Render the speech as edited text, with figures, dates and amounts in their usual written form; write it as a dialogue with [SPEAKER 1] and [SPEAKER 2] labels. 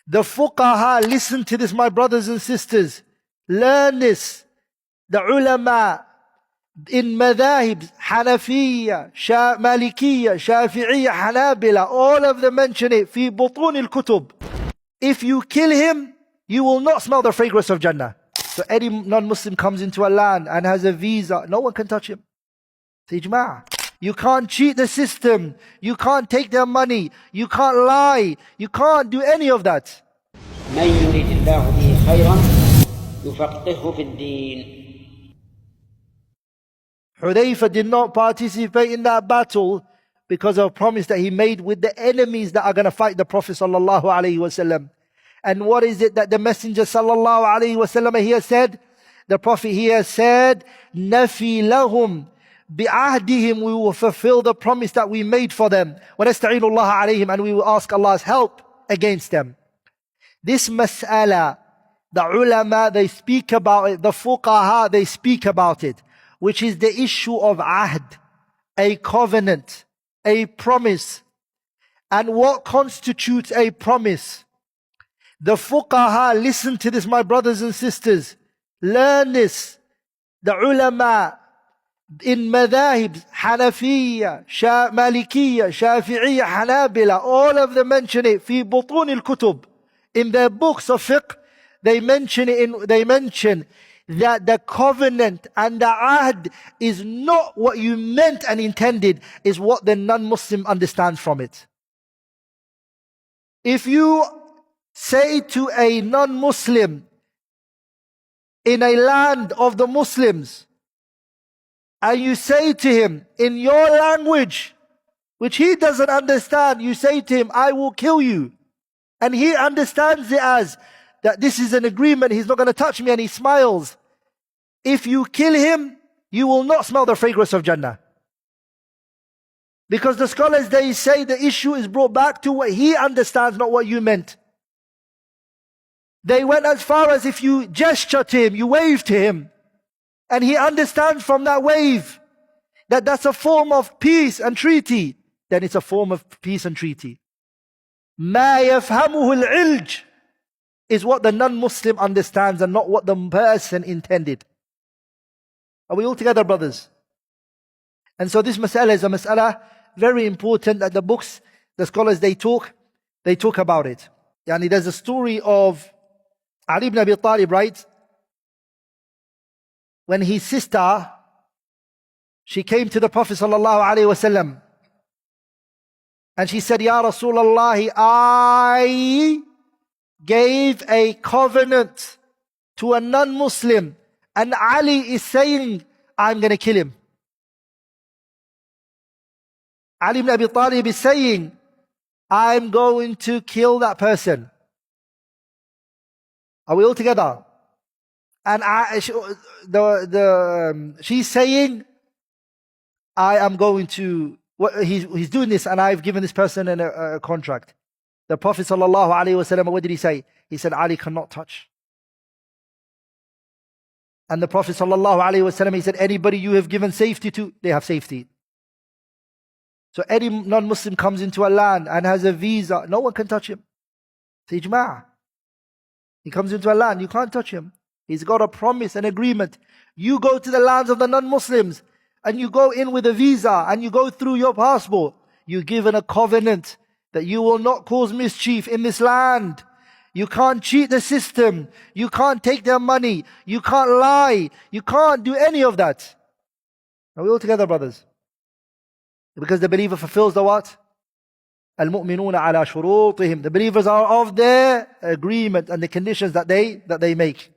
[SPEAKER 1] The fuqaha, listen to this, my brothers and sisters. Learn this. The ulama in madhahib, Hanafiya, Malikiyya, Shafi'iyya, Hanabila, all of them mention it. Fi butun al-kutub. If you kill him, you will not smell the fragrance of Jannah. So any non-Muslim comes into a land and has a visa, no one can touch him. Say, Ijma'. You can't cheat the system. You can't take their money. You can't lie. You can't do any of that.
[SPEAKER 2] من يريد الله به خيرا يفقهه في الدين.
[SPEAKER 1] Hudayfa did not participate in that battle because of a promise that he made with the enemies that are going to fight the Prophet sallallahu alaihi wasallam. And what is it that the Messenger sallallahu alaihi wasallam here said? The Prophet here said, "Nafi lahum bi'ahdihim." We will fulfill the promise that we made for them. وَنَسْتَعِينُ اللَّهَ عَلَيْهِمْ, and we will ask Allah's help against them. This mas'ala, the ulama, they speak about it. The fuqaha, they speak about it, which is the issue of ahd, a covenant, a promise. And what constitutes a promise? The fuqaha, listen to this, my brothers and sisters. Learn this. The ulama in madhahib, Hanafiya, Malikiyya, Shafi'iyya, Hanabila, all of them mention it. Fi butun al-kutub. In their books of fiqh, they mention that the covenant and the ahd is not what you meant and intended, is what the non-Muslim understands from it. If you say to a non-Muslim in a land of the Muslims, and you say to him in your language, which he doesn't understand, you say to him, "I will kill you." And he understands it as that this is an agreement, he's not going to touch me, and he smiles. If you kill him, you will not smell the fragrance of Jannah. Because the scholars, they say the issue is brought back to what he understands, not what you meant. They went as far as if you gesture to him, you wave to him, and he understands from that wave that that's a form of peace and treaty, then it's a form of peace and treaty. مَا يَفْهَمُهُ الْعِلْجِ is what the non-Muslim understands and not what the person intended. Are we all together, brothers? And so this mas'ala is a mas'ala very important that the books, the scholars, they talk about it. Yani there's a story of Ali ibn Abi Talib, right? When his sister, she came to the Prophet sallallahu alaihi wasallam, and she said, "Ya Rasulullah, I gave a covenant to a non-Muslim, and Ali is saying, I'm going to kill him." Ali ibn Abi Talib is saying, "I'm going to kill that person." Are we all together? And she's saying, "I am going to," he's doing this, and I've given this person a contract. The Prophet sallallahu alaihi wasallam, what did he say? He said, "Ali cannot touch." And the Prophet sallallahu alaihi wasallam, he said, "Anybody you have given safety to, they have safety." So any non-Muslim comes into a land and has a visa, no one can touch him. Say, Ijma'. He comes into a land, you can't touch him. He's got a promise, an agreement. You go to the lands of the non-Muslims, and you go in with a visa, and you go through your passport. You're given a covenant that you will not cause mischief in this land. You can't cheat the system. You can't take their money. You can't lie. You can't do any of that. Are we all together, brothers? Because the believer fulfills the what? Al-mu'minuna ala shurutihim. The believers are of their agreement and the conditions that they make.